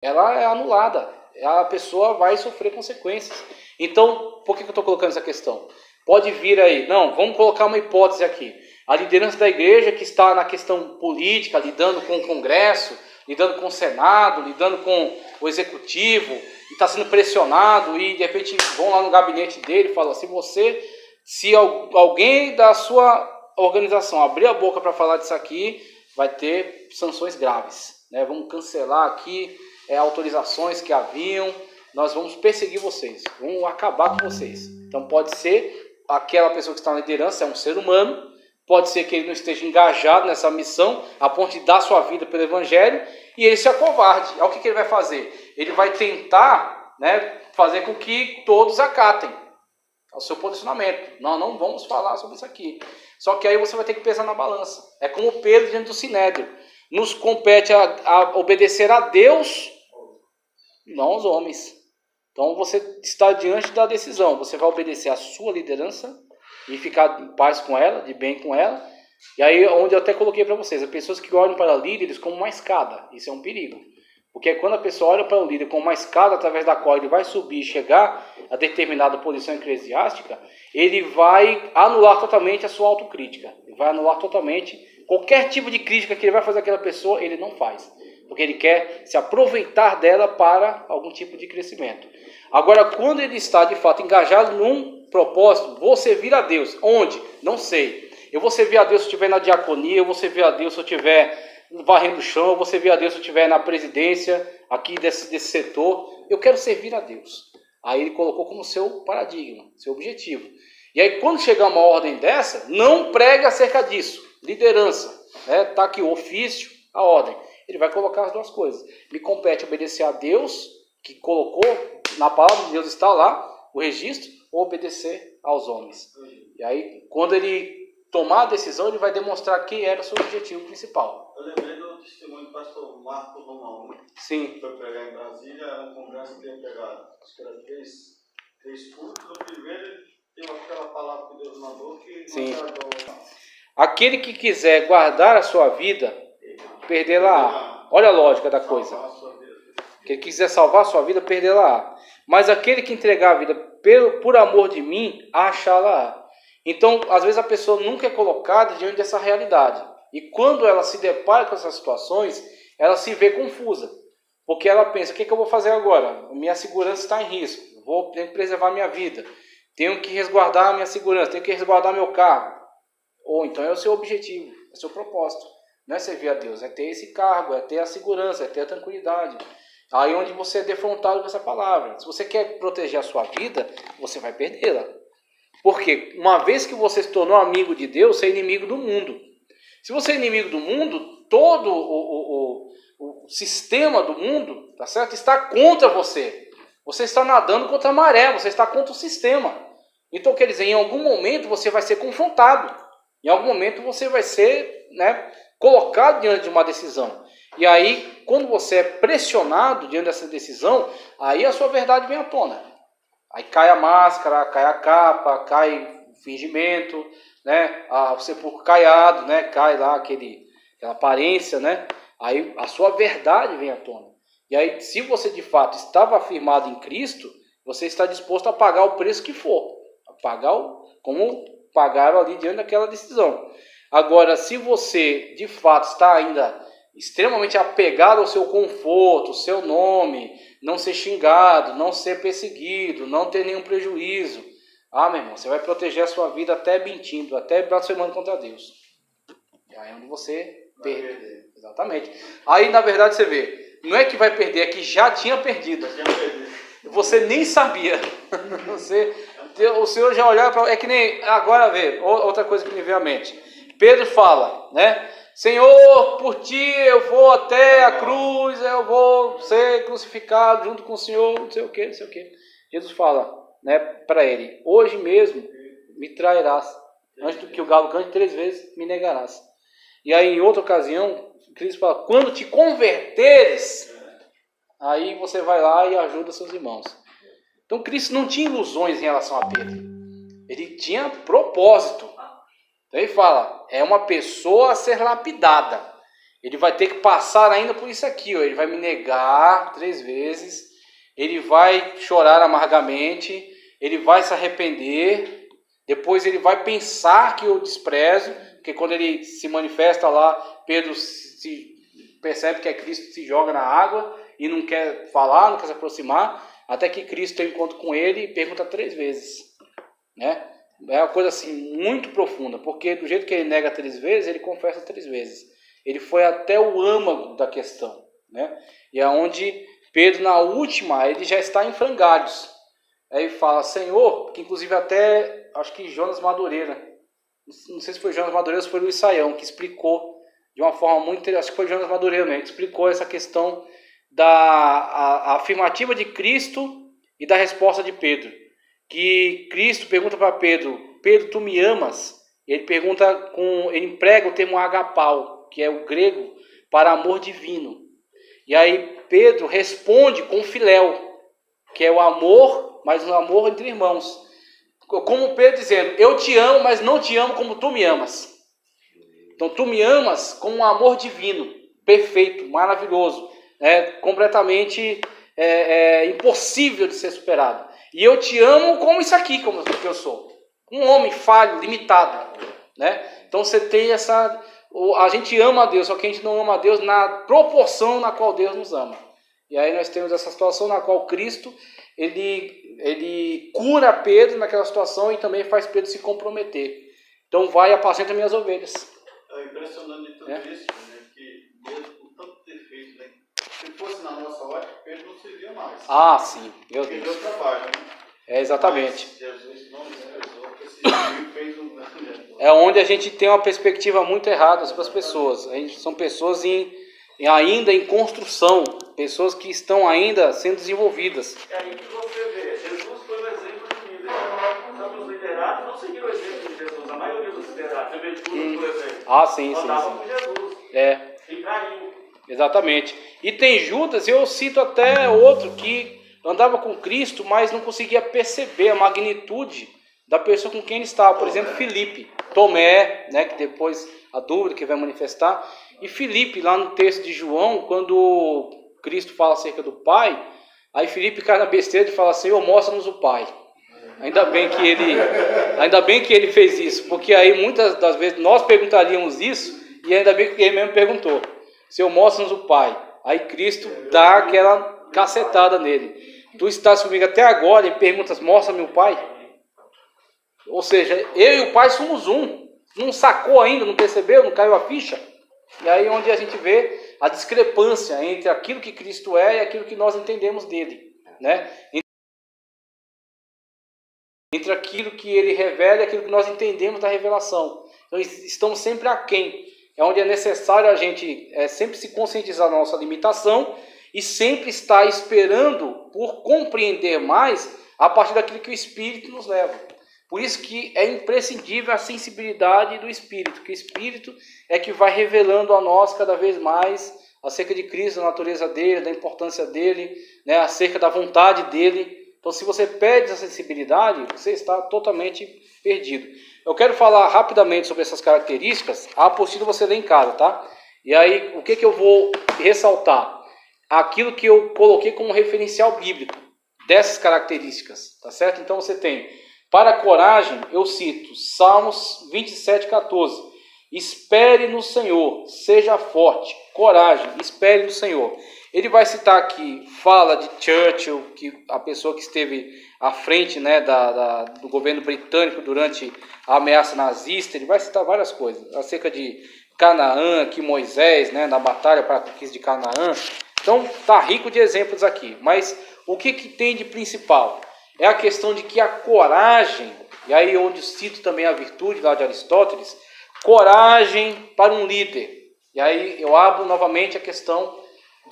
ela é anulada. A pessoa vai sofrer consequências. Então, por que eu estou colocando essa questão? Pode vir aí, não, vamos colocar uma hipótese aqui. A liderança da igreja que está na questão política, lidando com o Congresso, lidando com o Senado, lidando com o Executivo, e está sendo pressionado, e de repente vão lá no gabinete dele e falam, se alguém da sua organização abrir a boca para falar disso aqui, vai ter sanções graves, né? Vamos cancelar aqui autorizações que haviam, nós vamos perseguir vocês, vamos acabar com vocês. Então pode ser aquela pessoa que está na liderança é um ser humano, pode ser que ele não esteja engajado nessa missão a ponto de dar sua vida pelo evangelho e ele se acovarde. Aí o que ele vai fazer? Ele vai tentar, né, fazer com que todos acatem o seu posicionamento. Não vamos falar sobre isso aqui. Só que aí você vai ter que pesar na balança. É como Pedro diante do Sinédrio. Nos compete a obedecer a Deus, não aos homens. Então você está diante da decisão. Você vai obedecer à sua liderança e ficar em paz com ela, de bem com ela. E aí onde eu até coloquei para vocês, as pessoas que olham para líderes como uma escada. Isso é um perigo. Porque quando a pessoa olha para o líder como uma escada através da qual ele vai subir e chegar a determinada posição eclesiástica, ele vai anular totalmente a sua autocrítica. Ele vai anular totalmente qualquer tipo de crítica que ele vai fazer àquela pessoa, ele não faz. Porque ele quer se aproveitar dela para algum tipo de crescimento. Agora, quando ele está de fato engajado num propósito, vou servir a Deus. Onde? Não sei. Eu vou servir a Deus se eu estiver na diaconia, eu vou servir a Deus se eu estiver varrendo o chão, eu vou servir a Deus se eu estiver na presidência aqui desse setor. Eu quero servir a Deus. Aí ele colocou como seu paradigma, seu objetivo. E aí quando chegar uma ordem dessa, não pregue acerca disso. Liderança, tá aqui o ofício, a ordem. Ele vai colocar as duas coisas. Me compete obedecer a Deus, que colocou, na palavra de Deus está lá, o registro, ou obedecer aos homens. E aí, quando ele tomar a decisão, ele vai demonstrar quem era o seu objetivo principal. Eu lembrei do testemunho do pastor Marco Romão, né? Sim. Foi pregar em Brasília, era um congresso que ia pegar, acho que era três cultos. No primeiro, ele deu aquela palavra que Deus mandou, que Sim. não agradou. Aquele que quiser guardar a sua vida, perdê-la. Olha a lógica da coisa. Aquele que quiser salvar a sua vida, perdê-la. Mas aquele que entregar a vida por amor de mim, achá-la. Então, às vezes a pessoa nunca é colocada diante dessa realidade. E quando ela se depara com essas situações, ela se vê confusa. Porque ela pensa, o que eu vou fazer agora? Minha segurança está em risco. Tenho que preservar minha vida. Tenho que resguardar a minha segurança. Tenho que resguardar meu cargo. Ou então é o seu objetivo, é o seu propósito. Não é servir a Deus, é ter esse cargo, é ter a segurança, é ter a tranquilidade. Aí onde você é defrontado com essa palavra. Se você quer proteger a sua vida, você vai perdê-la. Porque uma vez que você se tornou amigo de Deus, você é inimigo do mundo. Se você é inimigo do mundo, todo o sistema do mundo, tá certo? Está contra você. Você está nadando contra a maré, você está contra o sistema. Então, quer dizer, em algum momento você vai ser confrontado. Em algum momento você vai ser, colocado diante de uma decisão. E aí, quando você é pressionado diante dessa decisão, aí a sua verdade vem à tona. Aí cai a máscara, cai a capa, cai o fingimento, o sepulcro caiado, cai lá aquela aparência, Aí a sua verdade vem à tona. E aí, se você de fato estava afirmado em Cristo, você está disposto a pagar o preço que for. A pagar como pagaram ali diante daquela decisão. Agora, se você de fato está ainda extremamente apegado ao seu conforto, ao seu nome, não ser xingado, não ser perseguido, não ter nenhum prejuízo, meu irmão, você vai proteger a sua vida até mentindo, até blasfemando contra Deus. Aí é onde você perde. Exatamente. Aí, na verdade, você vê, não é que vai perder, é que já tinha perdido. Você nem sabia. O Senhor já olhava para... É que nem... Agora vê, outra coisa que me veio à mente. Pedro fala, Senhor, por ti eu vou até a cruz, eu vou ser crucificado junto com o Senhor, não sei o que. Jesus fala, para ele, hoje mesmo me trairás, antes do que o galo cante 3 vezes, me negarás. E aí, em outra ocasião, Cristo fala, quando te converteres, aí você vai lá e ajuda seus irmãos. Então, Cristo não tinha ilusões em relação a Pedro. Ele tinha propósito. Então, ele fala, é uma pessoa a ser lapidada. Ele vai ter que passar ainda por isso aqui, ó. Ele vai me negar 3 vezes, ele vai chorar amargamente, ele vai se arrepender, depois ele vai pensar que eu desprezo, porque quando ele se manifesta lá, Pedro se percebe que é Cristo, se joga na água e não quer falar, não quer se aproximar, até que Cristo tem um encontro com ele e pergunta 3 vezes, né? É uma coisa assim muito profunda, porque do jeito que ele nega 3 vezes, ele confessa 3 vezes. Ele foi até o âmago da questão, né? E é onde Pedro, na última, ele já está em frangalhos. Aí ele fala, Senhor, que inclusive até, acho que Jonas Madureira, não sei se foi Jonas Madureira ou se foi Luiz Saião, que explicou de uma forma muito interessante, acho que foi Jonas Madureira mesmo, que explicou essa questão da afirmativa de Cristo e da resposta de Pedro. Que Cristo pergunta para Pedro, Pedro, tu me amas? E ele pergunta, ele emprega o termo agapau, que é o grego para amor divino. E aí Pedro responde com filéu, que é o amor, mas um amor entre irmãos. Como Pedro dizendo, eu te amo, mas não te amo como tu me amas. Então tu me amas com um amor divino, perfeito, maravilhoso, completamente impossível de ser superado. E eu te amo como isso aqui, como que eu sou. Um homem falho, limitado, né? Então você tem essa... A gente ama a Deus, só que a gente não ama a Deus na proporção na qual Deus nos ama. E aí nós temos essa situação na qual Cristo, ele cura Pedro naquela situação e também faz Pedro se comprometer. Então vai e apacenta minhas ovelhas. É impressionante de tudo isso, né? Que mesmo com tanto defeito, né? Se fosse na nossa ótica, Pedro não servia mais. Ah, sim, meu Deus. Deus. Perdeu o trabalho, né? Exatamente. Mas Jesus não desprezou, porque esse fez um grande. É onde a gente tem uma perspectiva muito errada sobre as pessoas. São pessoas ainda em construção, pessoas que estão ainda sendo desenvolvidas. É aí que você vê, Jesus foi o exemplo de líder. Então, os liderados não seguiram o exemplo de Jesus. A maioria dos liderados, você vê Judas, por exemplo, Ah, sim. andavam com Jesus. E traiu. Exatamente. E tem Judas, eu cito até outro que andava com Cristo, mas não conseguia perceber a magnitude da pessoa com quem ele estava. Por exemplo, Filipe, Tomé, né, que depois a dúvida que vai manifestar. E Filipe, lá no texto de João, quando Cristo fala acerca do Pai, aí Filipe cai na besteira e fala, Senhor, mostra-nos o Pai. Ainda bem que ele fez isso, porque aí muitas das vezes nós perguntaríamos isso, e ainda bem que ele mesmo perguntou, Senhor, mostra-nos o Pai. Aí Cristo dá aquela cacetada nele. Tu estás comigo até agora e perguntas, mostra-me o Pai? Ou seja, eu e o Pai somos um. Não sacou ainda, não percebeu, não caiu a ficha? E aí é onde a gente vê a discrepância entre aquilo que Cristo é e aquilo que nós entendemos dele, né? Entre aquilo que ele revela e aquilo que nós entendemos da revelação. Então estamos sempre aquém. É onde é necessário a gente sempre se conscientizar da nossa limitação e sempre estar esperando por compreender mais a partir daquilo que o Espírito nos leva. Por isso que é imprescindível a sensibilidade do Espírito, que o Espírito é que vai revelando a nós cada vez mais acerca de Cristo, da natureza dele, da importância dele, né, acerca da vontade dele. Então, se você perde essa sensibilidade, você está totalmente perdido. Eu quero falar rapidamente sobre essas características. A apostila você lê em casa, tá? E aí, o que eu vou ressaltar? Aquilo que eu coloquei como referencial bíblico dessas características, tá certo? Então, você tem, para a coragem, eu cito Salmos 27:14. Espere no Senhor, seja forte, coragem, espere no Senhor. Ele vai citar aqui, fala de Churchill, que a pessoa que esteve à frente, né, do governo britânico durante a ameaça nazista. Ele vai citar várias coisas, acerca de Canaã, que Moisés, né, na batalha para a conquista de Canaã. Então, está rico de exemplos aqui. Mas o que tem de principal? É a questão de que a coragem, e aí onde eu cito também a virtude lá de Aristóteles, coragem para um líder. E aí eu abro novamente a questão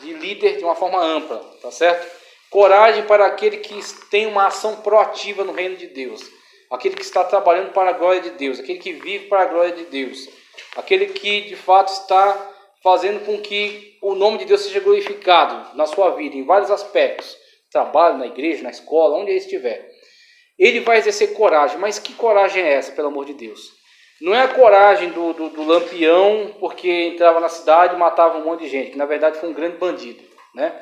de líder de uma forma ampla, tá certo? Coragem para aquele que tem uma ação proativa no reino de Deus, aquele que está trabalhando para a glória de Deus, aquele que vive para a glória de Deus, aquele que de fato está fazendo com que o nome de Deus seja glorificado na sua vida, em vários aspectos, trabalho, na igreja, na escola, onde ele estiver. Ele vai exercer coragem, mas que coragem é essa, pelo amor de Deus? Não é a coragem do Lampião porque entrava na cidade e matava um monte de gente, que na verdade foi um grande bandido, né?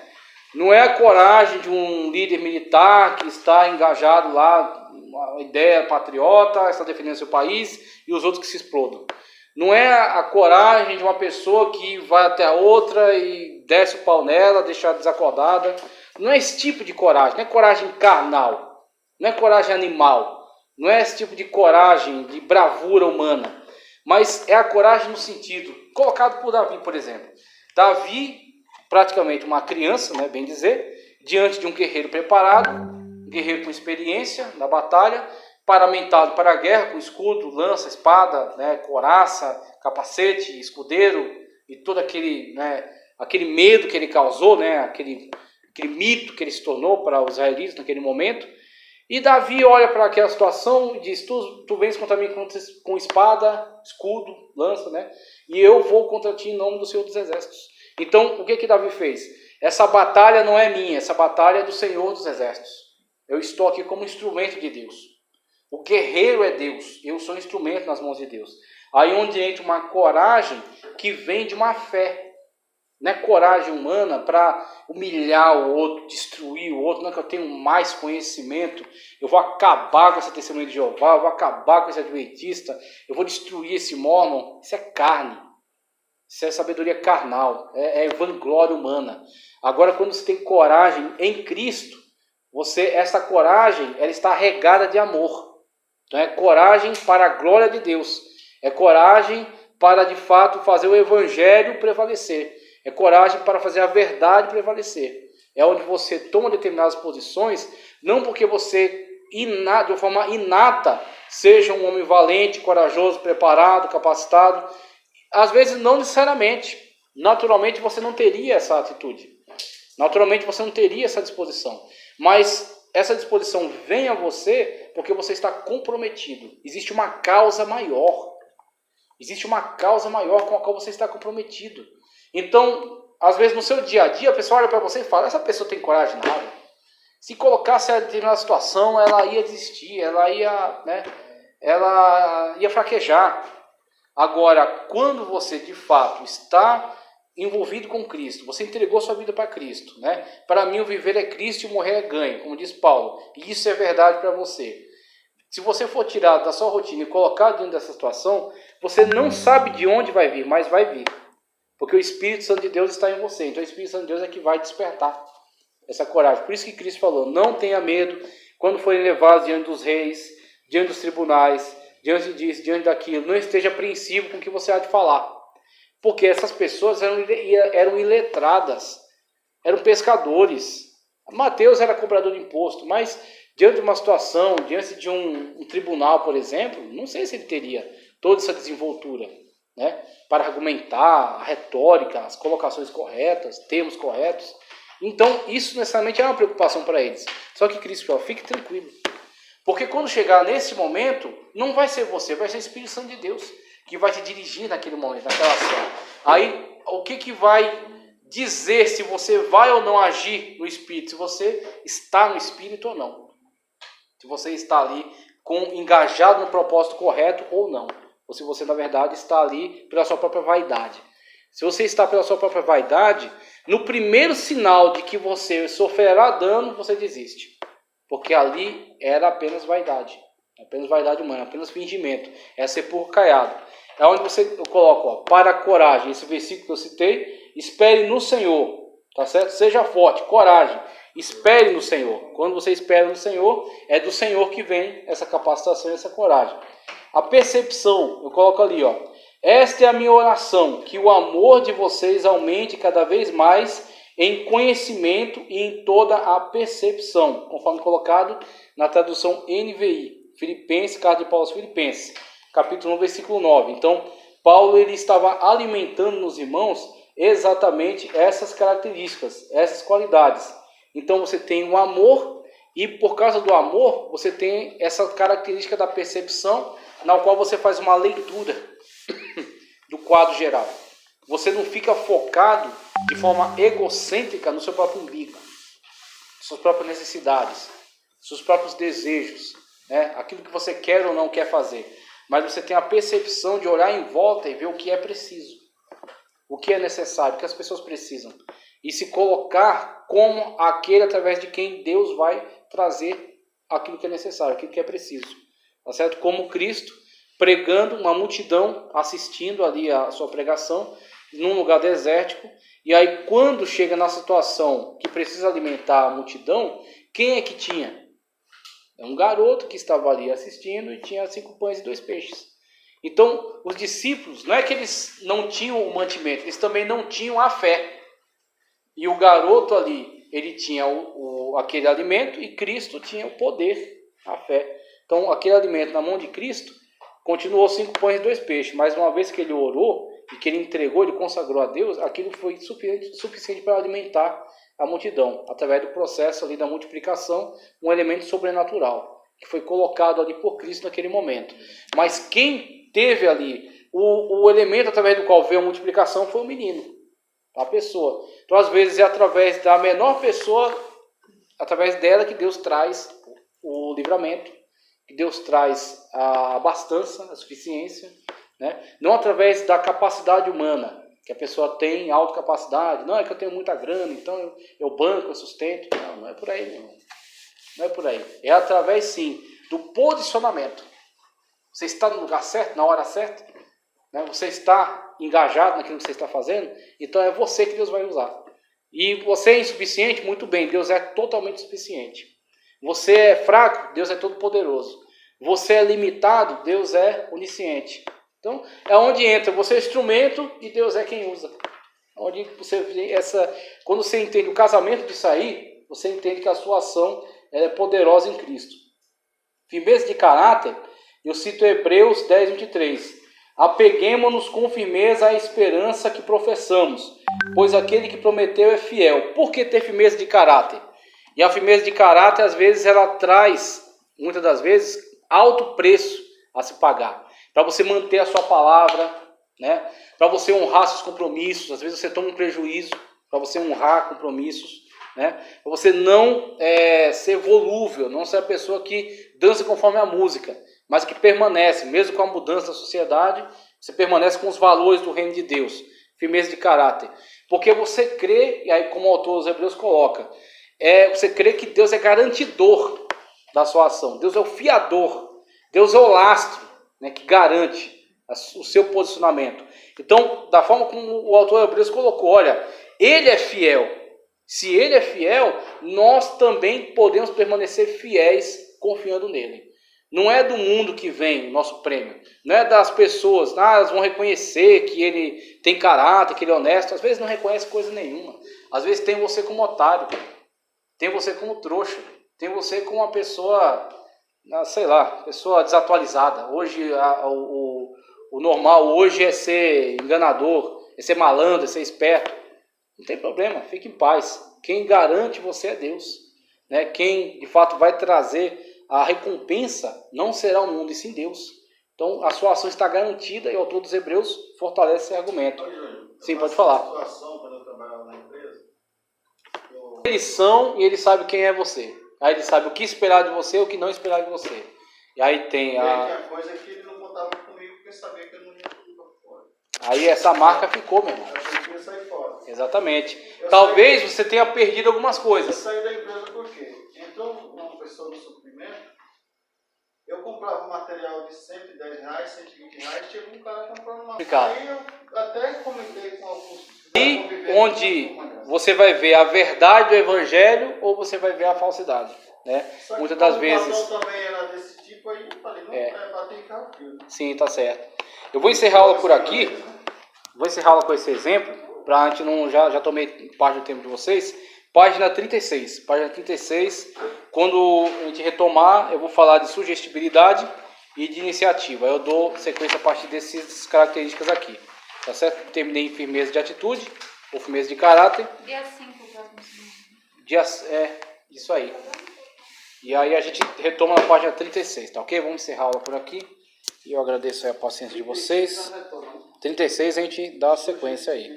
Não é a coragem de um líder militar que está engajado lá, uma ideia patriota, está defendendo seu país e os outros que se explodam. Não é a coragem de uma pessoa que vai até a outra e desce o pau nela, deixa ela desacordada. Não é esse tipo de coragem, não é coragem carnal, não é coragem animal. Não é esse tipo de coragem, de bravura humana, mas é a coragem no sentido, colocado por Davi, por exemplo. Davi, praticamente uma criança, né, bem dizer, diante de um guerreiro preparado, um guerreiro com experiência na batalha, paramentado para a guerra, com escudo, lança, espada, né, couraça, capacete, escudeiro, e todo aquele, né, aquele medo que ele causou, né, aquele mito que ele se tornou para os israelitas naquele momento. E Davi olha para aquela situação e diz, tu vens contra mim com espada, escudo, lança, né? E eu vou contra ti em nome do Senhor dos Exércitos. Então, o que Davi fez? Essa batalha não é minha, essa batalha é do Senhor dos Exércitos. Eu estou aqui como instrumento de Deus. O guerreiro é Deus, eu sou instrumento nas mãos de Deus. Aí onde entra uma coragem que vem de uma fé. Não é coragem humana para humilhar o outro, destruir o outro, não é que eu tenho mais conhecimento, eu vou acabar com essa testemunha de Jeová, eu vou acabar com esse adventista, eu vou destruir esse mórmon. Isso é carne, isso é sabedoria carnal, é vanglória humana. Agora, quando você tem coragem em Cristo, essa coragem ela está regada de amor. Então é coragem para a glória de Deus, é coragem para de fato fazer o evangelho prevalecer. É coragem para fazer a verdade prevalecer. É onde você toma determinadas posições, não porque você, de uma forma inata, seja um homem valente, corajoso, preparado, capacitado. Às vezes não necessariamente. Naturalmente você não teria essa atitude. Naturalmente você não teria essa disposição. Mas essa disposição vem a você porque você está comprometido. Existe uma causa maior. Existe uma causa maior com a qual você está comprometido. Então, às vezes no seu dia a dia, a pessoa olha para você e fala, essa pessoa tem coragem de nada. Se colocasse ela em determinada situação, ela ia desistir, ela ia fraquejar. Agora, quando você de fato está envolvido com Cristo, você entregou sua vida para Cristo, né? Para mim o viver é Cristo e o morrer é ganho, como diz Paulo. E isso é verdade para você. Se você for tirado da sua rotina e colocado dentro dessa situação, você não sabe de onde vai vir, mas vai vir. Porque o Espírito Santo de Deus está em você. Então o Espírito Santo de Deus é que vai despertar essa coragem. Por isso que Cristo falou, não tenha medo quando forem levados diante dos reis, diante dos tribunais, diante disso, diante daquilo. Não esteja apreensivo com o que você há de falar. Porque essas pessoas eram iletradas, eram pescadores. Mateus era cobrador de imposto, mas diante de uma situação, diante de um tribunal, por exemplo, não sei se ele teria toda essa desenvoltura, né, para argumentar, a retórica, as colocações corretas, termos corretos. Então, isso necessariamente é uma preocupação para eles. Só que Cristo falou, fique tranquilo. Porque quando chegar nesse momento, não vai ser você, vai ser o Espírito Santo de Deus que vai te dirigir naquele momento, naquela ação. Aí, o que vai dizer se você vai ou não agir no Espírito? Se você está no Espírito ou não. Se você está ali engajado no propósito correto ou não. Ou se você, na verdade, está ali pela sua própria vaidade. Se você está pela sua própria vaidade, no primeiro sinal de que você sofrerá dano, você desiste. Porque ali era apenas vaidade. Apenas vaidade humana, apenas fingimento. É sepulcro caiado. É onde eu coloco, ó, para a coragem. Esse versículo que eu citei, espere no Senhor. Tá certo? Seja forte, coragem. Espere no Senhor. Quando você espera no Senhor, é do Senhor que vem essa capacitação e essa coragem. A percepção, eu coloco ali, ó. Esta é a minha oração, que o amor de vocês aumente cada vez mais em conhecimento e em toda a percepção, conforme colocado na tradução NVI, Filipenses, carta de Paulo aos Filipenses, capítulo 1, versículo 9. Então, Paulo ele estava alimentando nos irmãos exatamente essas características, essas qualidades. Então, você tem o amor e, por causa do amor, você tem essa característica da percepção, na qual você faz uma leitura do quadro geral. Você não fica focado de forma egocêntrica no seu próprio umbigo, suas próprias necessidades, seus próprios desejos, né? Aquilo que você quer ou não quer fazer. mas você tem a percepção de olhar em volta e ver o que é preciso, o que é necessário, o que as pessoas precisam, e se colocar como aquele através de quem Deus vai trazer aquilo que é necessário, aquilo que é preciso, tá certo? Como Cristo pregando, uma multidão assistindo ali a sua pregação num lugar desértico, e aí quando chega na situação que precisa alimentar a multidão, quem é que tinha? É um garoto que estava ali assistindo e tinha 5 pães e 2 peixes. Então, os discípulos, não é que eles não tinham o mantimento, eles também não tinham a fé. E o garoto ali, ele tinha aquele alimento e Cristo tinha o poder, a fé. Então, aquele alimento na mão de Cristo continuou 5 pães e 2 peixes, mas uma vez que ele orou e que ele entregou, ele consagrou a Deus, aquilo foi suficiente para alimentar a multidão, através do processo ali da multiplicação, um elemento sobrenatural, que foi colocado ali por Cristo naquele momento. Mas quem teve ali o elemento através do qual veio a multiplicação foi o menino, a pessoa. Então, às vezes, é através da menor pessoa, através dela que Deus traz o livramento, que Deus traz a abastança, a suficiência, né? Não através da capacidade humana, que a pessoa tem autocapacidade. Não, é que eu tenho muita grana, então eu banco, eu sustento. Não, não é por aí, meu irmão. Não é por aí. É através, sim, do posicionamento. Você está no lugar certo, na hora certa, né? Você está engajado naquilo que você está fazendo, então é você que Deus vai usar. E você é insuficiente, muito bem, Deus é totalmente suficiente. Você é fraco, Deus é todo poderoso. Você é limitado, Deus é onisciente. Então, é onde entra, você é instrumento e Deus é quem usa. Onde você vê quando você entende o casamento disso aí, você entende que a sua ação é poderosa em Cristo. Firmeza de caráter, eu cito Hebreus 10, 23. Apeguemo-nos com firmeza à esperança que professamos, pois aquele que prometeu é fiel. Por que ter firmeza de caráter? E a firmeza de caráter, às vezes, ela traz, muitas das vezes, alto preço a se pagar. Para você manter a sua palavra, né? Para você honrar seus compromissos. Às vezes você toma um prejuízo para você honrar compromissos, né? Para você não ser volúvel, não ser a pessoa que dança conforme a música, mas que permanece, mesmo com a mudança da sociedade, você permanece com os valores do reino de Deus. Firmeza de caráter. Porque você crê, e aí como o autor dos Hebreus coloca, você crê que Deus é garantidor da sua ação. Deus é o fiador. Deus é o lastro, né, que garante o seu posicionamento. Então, da forma como o autor de Hebreus colocou, olha, ele é fiel. Se ele é fiel, nós também podemos permanecer fiéis confiando nele. Não é do mundo que vem o nosso prêmio. Não é das pessoas, elas vão reconhecer que ele tem caráter, que ele é honesto. Às vezes não reconhece coisa nenhuma. Às vezes tem você como otário, tem você como trouxa, tem você como uma pessoa, sei lá, pessoa desatualizada. Hoje o normal hoje é ser enganador, é ser malandro, é ser esperto. Não tem problema, fique em paz. Quem garante você é Deus, né? Quem de fato vai trazer a recompensa não será o mundo, e sim Deus. Então a sua ação está garantida e o autor dos Hebreus fortalece esse argumento. Sim, pode falar. Situação, quando eu trabalhava na empresa, Eles são e ele sabe quem é você. Aí ele sabe o que esperar de você e o que não esperar de você. E aí tem a coisa é que ele não contava comigo porque sabia que eu não ia ir para fora. Aí essa marca ficou, meu irmão. Eu queria sair fora. Exatamente. Talvez você tenha perdido algumas Eu coisas. saí da empresa por quê? Entrou uma pessoa no suprimento, eu comprava um material de R$110, R$120, chegou um cara comprando uma... Aí eu até comentei com alguns... E onde você vai ver a verdade do evangelho ou você vai ver a falsidade, né? Muitas das vezes... O patrão também era desse tipo, aí eu falei, não, bater em carro filho. Sim, tá certo. Eu vou encerrar a aula por aqui, vou encerrar a aula com esse exemplo, para a gente não... Já tomei parte do tempo de vocês. Página 36. Página 36, quando a gente retomar, eu vou falar de sugestibilidade e de iniciativa. Eu dou sequência a partir dessas características aqui. Tá certo? Terminei em firmeza de atitude, ou firmeza de caráter. Dia 5 para conseguir. Isso aí. E aí a gente retoma na página 36, tá ok? Vamos encerrar a aula por aqui. E eu agradeço aí a paciência de vocês. 36 a gente dá a sequência aí.